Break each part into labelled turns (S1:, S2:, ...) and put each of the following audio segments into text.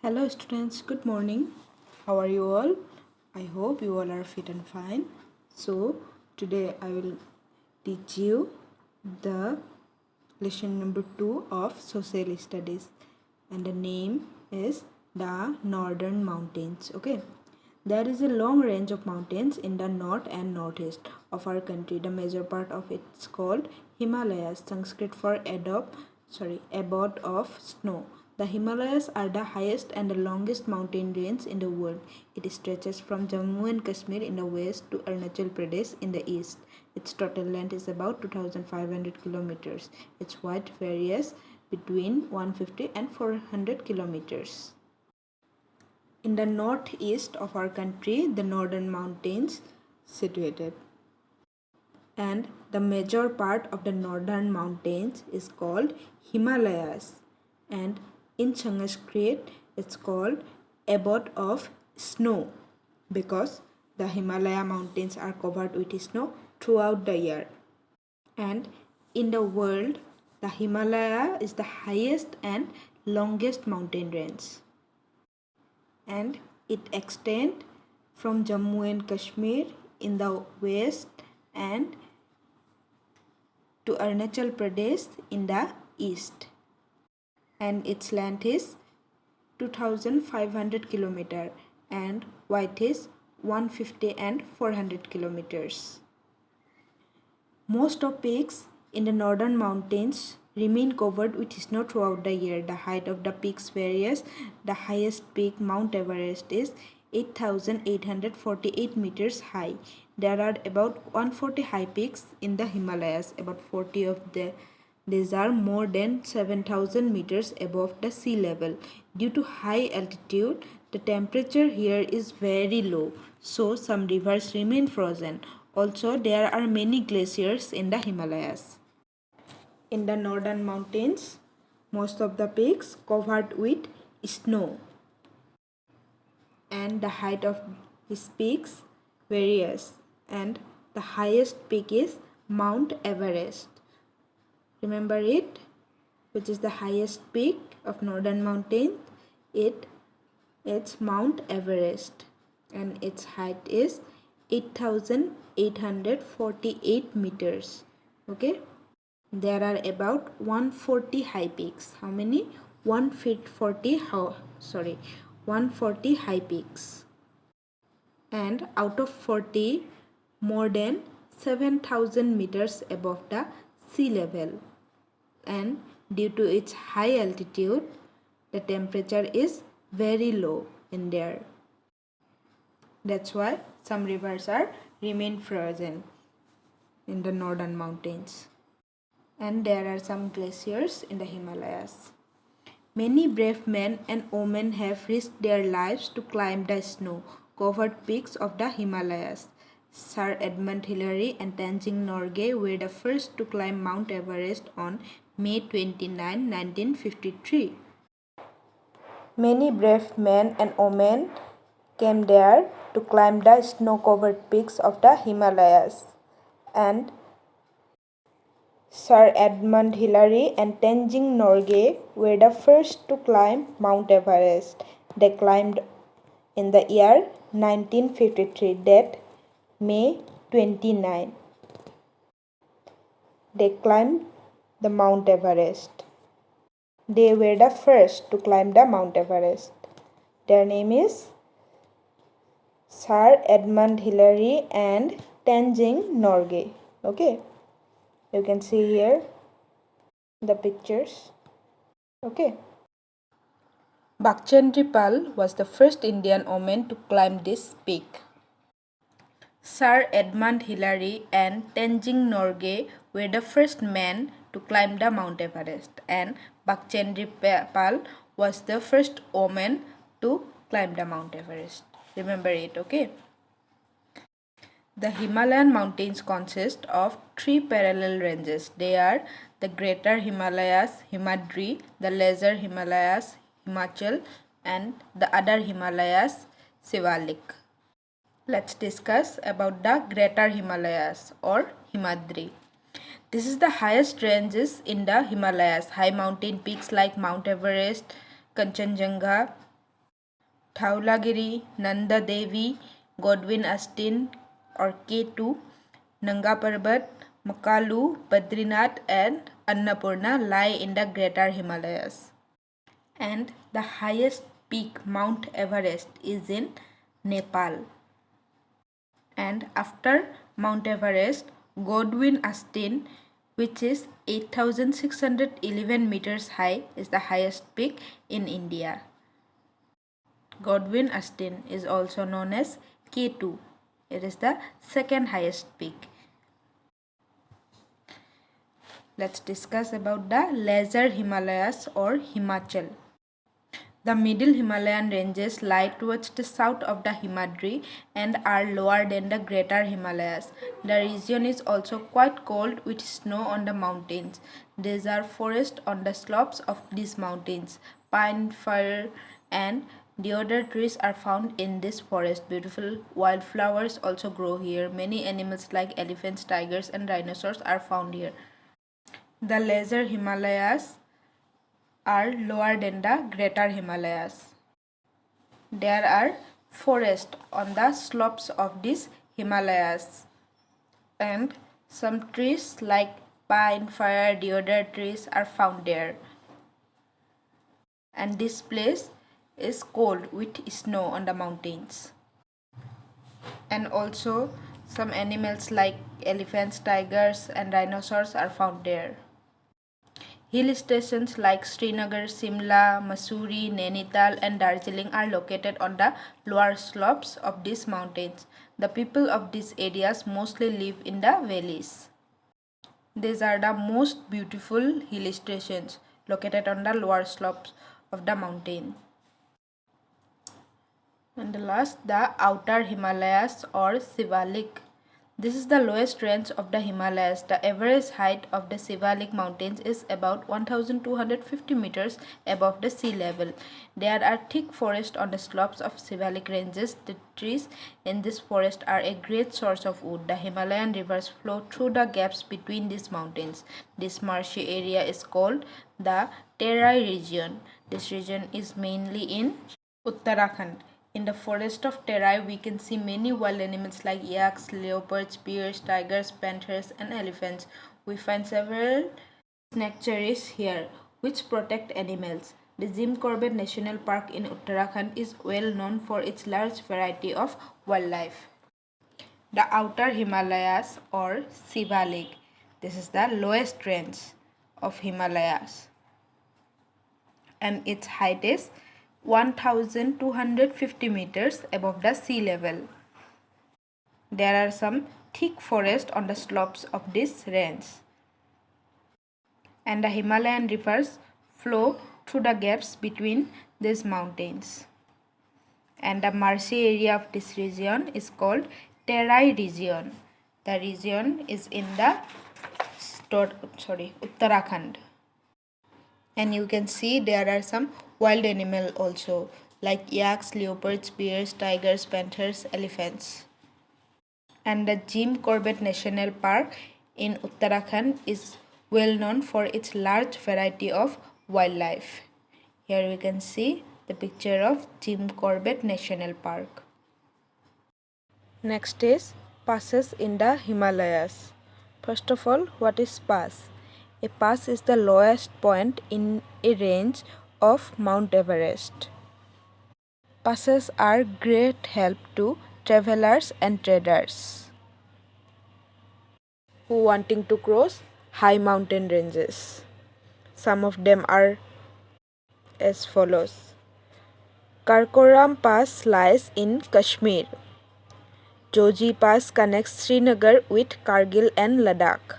S1: Hello students, good morning. How are you all? I hope you all are fit and fine. So today I will teach you the lesson number 2 of social studies, and the name is the Northern Mountains. Okay. There is a long range of mountains in the north and northeast of our country. The major part of it is called Himalayas, Sanskrit for abode of snow. The Himalayas are the highest and the longest mountain range in the world. It stretches from Jammu and Kashmir in the west to Arunachal Pradesh in the east. Its total length is about 2,500 kilometers. Its height varies between 150 and 400 kilometers. In the northeast of our country, the northern mountains situated. And the major part of the northern mountains is called Himalayas, and in Sanskrit it's called abode of snow because the Himalaya mountains are covered with snow throughout the year. And in the world, the Himalaya is the highest and longest mountain range, and it extends from Jammu and Kashmir in the west and to Arunachal Pradesh in the east, and its length is 2,500 km and height is 150 and 400 kilometers. Most of peaks in the northern mountains remain covered with snow throughout the year. The height of the peaks varies. The highest peak, Mount Everest, is 8,848 meters high. There are about 140 high peaks in the Himalayas. About 40 of these are more than 7,000 meters above the sea level. Due to high altitude, the temperature here is very low, so some rivers remain frozen. Also, there are many glaciers in the Himalayas. In the northern mountains, most of the peaks covered with snow, and the height of these peaks varies, and the highest peak is Mount Everest. Remember it, which is the highest peak of northern mountain. It's Mount Everest, and its height is 8,848 meters. Okay, there are about 140 high peaks. How many? 140 high peaks, and out of 40, more than 7,000 meters above the sea level. And due to its high altitude, the temperature is very low in there. That's why some rivers remain frozen in the northern mountains. And there are some glaciers in the Himalayas. Many brave men and women have risked their lives to climb the snow-covered peaks of the Himalayas. Sir Edmund Hillary and Tenzing Norgay were the first to climb Mount Everest on May 29, 1953. Many brave men and women came there to climb the snow-covered peaks of the Himalayas, and Sir Edmund Hillary and Tenzing Norgay were the first to climb Mount Everest. They climbed in the year 1953, date May 29. They climbed the Mount Everest. They were the first to climb the Mount Everest. Their name is Sir Edmund Hillary and Tenzing Norgay. Okay, you can see here the pictures. Okay. Bakchandri Pal was the first Indian woman to climb this peak. Sir Edmund Hillary and Tenzing Norgay were the first men to climb the Mount Everest, and Bakchandri Pal was the first woman to climb the Mount Everest. Remember it, okay? The Himalayan mountains consist of three parallel ranges. They are the Greater Himalayas, Himadri, the Lesser Himalayas, Himachal, and the other Himalayas, Sivalik. Let's discuss about the Greater Himalayas or Himadri. This is the highest ranges in the Himalayas. High mountain peaks like Mount Everest, Kanchenjunga, Dhaulagiri, Nanda Devi, Godwin Austen or K2, Nanga Parbat, Makalu, Badrinath and Annapurna lie in the Greater Himalayas. And the highest peak, Mount Everest, is in Nepal. And after Mount Everest, Godwin Austen, which is 8,611 meters high, is the highest peak in India. Godwin Austen is also known as K2. It is the second highest peak. Let's discuss about the Lesser Himalayas or Himachal. The middle Himalayan ranges lie towards the south of the Himadri and are lower than the Greater Himalayas. The region is also quite cold with snow on the mountains. There are forests on the slopes of these mountains. Pine, fir and deodar trees are found in this forest. Beautiful wildflowers also grow here. Many animals like elephants, tigers and rhinoceros are found here. The Lesser Himalayas are lower than the Greater Himalayas. There are forests on the slopes of these Himalayas and some trees like pine, fir, deodar trees are found there. And this place is cold with snow on the mountains. And also some animals like elephants, tigers and rhinoceros are found there. Hill stations like Srinagar, Simla, Mussoorie, Nainital and Darjeeling are located on the lower slopes of these mountains. The people of these areas mostly live in the valleys. These are the most beautiful hill stations located on the lower slopes of the mountain. And the last, the Outer Himalayas or Sivalik. This is the lowest range of the Himalayas. The average height of the Sivalik mountains is about 1,250 meters above the sea level. There are thick forests on the slopes of Sivalik ranges. The trees in this forest are a great source of wood. The Himalayan rivers flow through the gaps between these mountains. This marshy area is called the Terai region. This region is mainly in Uttarakhand. In the forest of Terai, we can see many wild animals like yaks, leopards, bears, tigers, panthers, and elephants. We find several sanctuaries here which protect animals. The Jim Corbett National Park in Uttarakhand is well known for its large variety of wildlife. The Outer Himalayas or Sivalik. This is the lowest range of Himalayas and its height is 1,250 meters above the sea level. There are some thick forests on the slopes of this range. And the Himalayan rivers flow through the gaps between these mountains. And the marshy area of this region is called Terai region. The region is in the Uttarakhand. And you can see there are some wild animals also like yaks, leopards, bears, tigers, panthers, elephants. And the Jim Corbett National Park in Uttarakhand is well known for its large variety of wildlife. Here we can see the picture of Jim Corbett National Park. Next is passes in the Himalayas. First of all, what is pass? A pass is the lowest point in a range of Mount Everest. Passes are great help to travelers and traders who wanting to cross high mountain ranges. Some of them are as follows. Karakoram Pass lies in Kashmir. Joji Pass connects Srinagar with Kargil and Ladakh.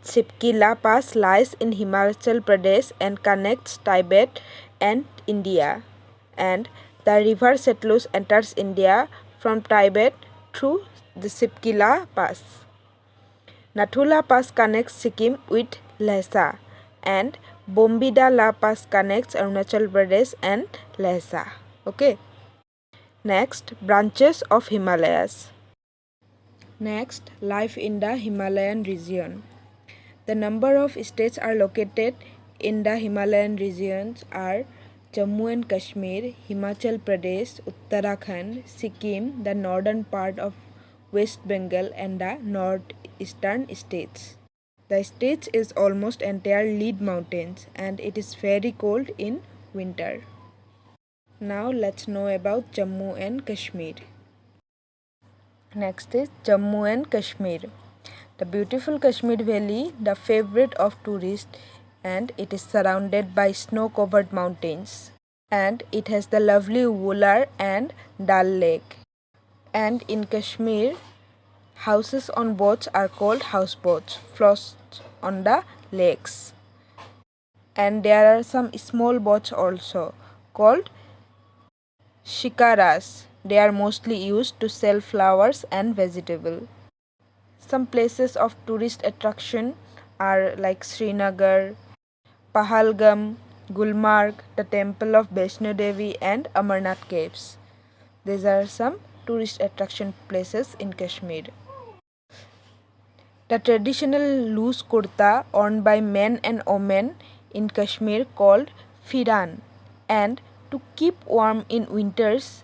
S1: Sipkila Pass lies in Himachal Pradesh and connects Tibet and India. And the river Setlus enters India from Tibet through the Sipkila Pass. Nathula Pass connects Sikkim with Lhasa and Bombida La Pass connects Arunachal Pradesh and Lhasa. Okay. Next, branches of Himalayas. Next, life in the Himalayan region. The number of states are located in the Himalayan regions are Jammu and Kashmir, Himachal Pradesh, Uttarakhand, Sikkim, the northern part of West Bengal and the northeastern states. The state is almost entirely mountains and it is very cold in winter. Now let's know about Jammu and Kashmir. Next is Jammu and Kashmir. The beautiful Kashmir Valley, the favorite of tourists, and it is surrounded by snow-covered mountains. And it has the lovely Wular and Dal Lake. And in Kashmir, houses on boats are called houseboats, floats on the lakes. And there are some small boats also called shikaras. They are mostly used to sell flowers and vegetables. Some places of tourist attraction are like Srinagar, Pahalgam, Gulmarg, the temple of Vaishno Devi and Amarnath caves. These are some tourist attraction places in Kashmir. The traditional loose kurta worn by men and women in Kashmir called firan, and to keep warm in winters,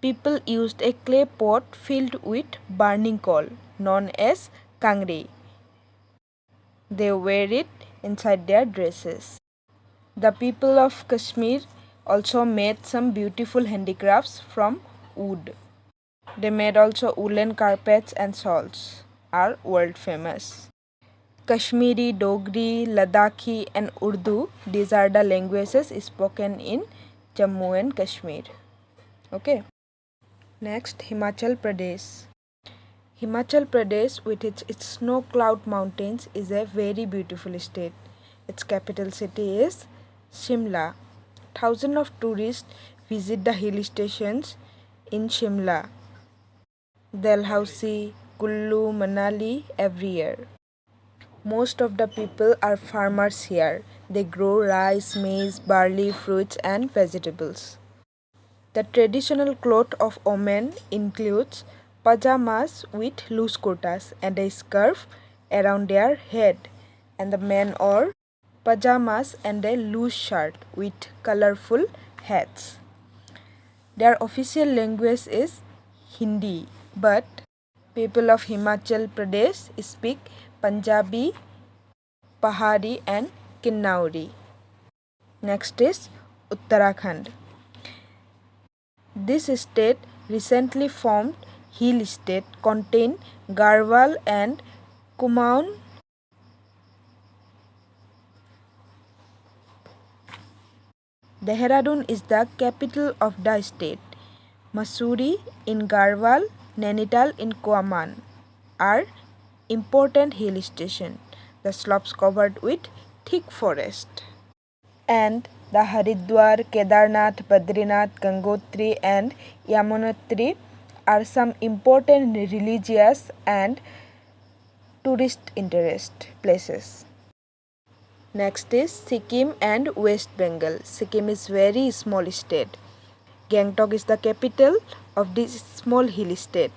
S1: people used a clay pot filled with burning coal known as kangri. They wear it inside their dresses. The people of Kashmir also made some beautiful handicrafts from wood. They made also woolen carpets and shawls, are world famous. Kashmiri, Dogri, Ladakhi and Urdu, these are the languages spoken in Jammu and Kashmir. Okay. Next, Himachal Pradesh. Himachal Pradesh with its snow cloud mountains is a very beautiful state. Its capital city is Shimla. Thousands of tourists visit the hill stations in Shimla, Dalhousie, Kullu, Manali every year. Most of the people are farmers here. They grow rice, maize, barley, fruits and vegetables. The traditional cloth of women includes pajamas with loose kurtas and a scarf around their head, and the men wore pajamas and a loose shirt with colorful hats. Their official language is Hindi, but people of Himachal Pradesh speak Punjabi, Pahari and Kinnauri. Next is Uttarakhand. This state, recently formed hill state, contain Garhwal and Kumaon. Dehradun is the capital of the state. Mussoorie in Garhwal, Nainital in Kumaon are important hill stations. The slopes covered with thick forest. And the Haridwar, Kedarnath, Badrinath, Gangotri and Yamunotri are some important religious and tourist interest places. Next is Sikkim and West Bengal. Sikkim is very small state. Gangtok is the capital of this small hill state.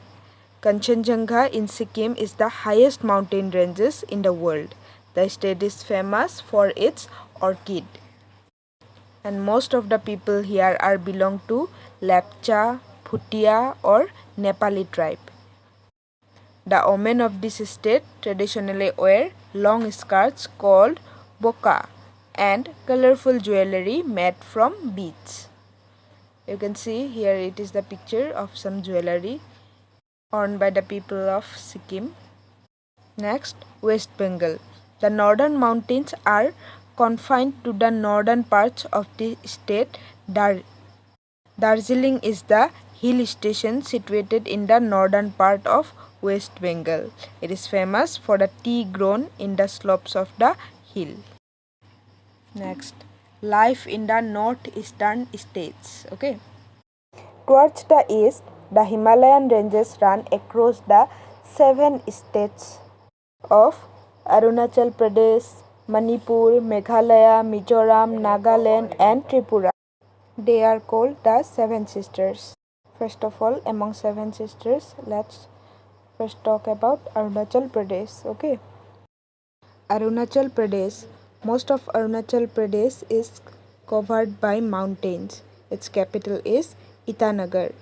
S1: Kanchenjunga in Sikkim is the highest mountain ranges in the world. The state is famous for its orchid. And most of the people here are belong to Lepcha, Bhutia or Nepali tribe. The women of this state traditionally wear long skirts called boka and colorful jewelry made from beads. You can see here it is the picture of some jewelry worn by the people of Sikkim. Next, West Bengal. The northern mountains are confined to the northern parts of the state. Darjeeling is the hill station situated in the northern part of West Bengal. It is famous for the tea grown in the slopes of the hill. Next, life in the northeastern states. Okay. Towards the east, the Himalayan ranges run across the 7 states of Arunachal Pradesh, Manipur, Meghalaya, Mizoram, Nagaland and Tripura. They are called the Seven Sisters. First of all, among Seven Sisters, let's first talk about Arunachal Pradesh. Okay. Arunachal Pradesh. Most of Arunachal Pradesh is covered by mountains. Its capital is Itanagar.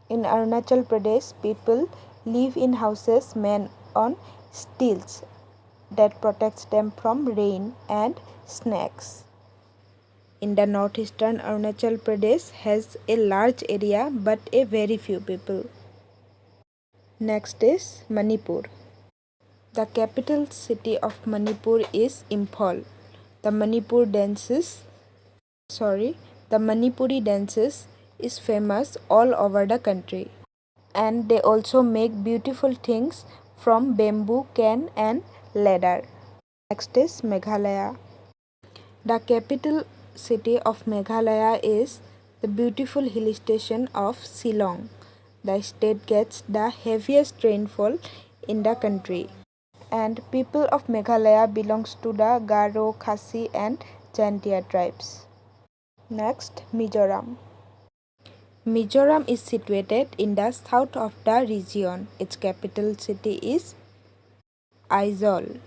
S1: In Arunachal Pradesh, people live in houses made on stilts that protects them from rain and snakes. In the northeastern Arunachal Pradesh has a large area but a very few people. Next is Manipur. The capital city of Manipur is Imphal. The Manipuri dances is famous all over the country. And they also make beautiful things from bamboo, cane and leather. Next is Meghalaya. The capital city of Meghalaya is the beautiful hill station of Shillong. The state gets the heaviest rainfall in the country. And people of Meghalaya belongs to the Garo, Khasi and Jantia tribes. Next, Mizoram. Mizoram is situated in the south of the region. Its capital city is Aizawl.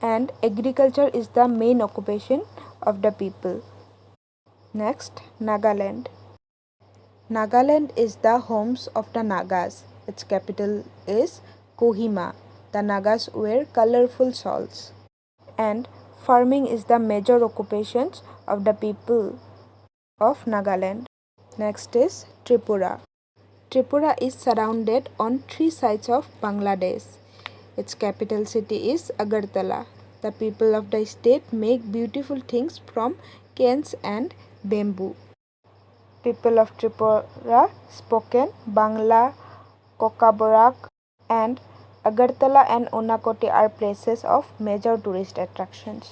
S1: And agriculture is the main occupation of the people. Next, Nagaland. Nagaland is the homes of the Nagas. Its capital is Kohima. The Nagas wear colorful shawls. And farming is the major occupations of the people of Nagaland. Next is Tripura. Tripura is surrounded on three sides of Bangladesh. Its capital city is Agartala. The people of the state make beautiful things from canes and bamboo. People of Tripura spoken Bangla, Kokabarak and Agartala and Unakoti are places of major tourist attractions.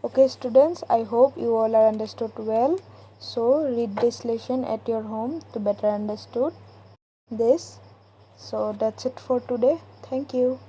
S1: Okay students, I hope you all are understood well. So read this lesson at your home to better understood this. So that's it for today. Thank you.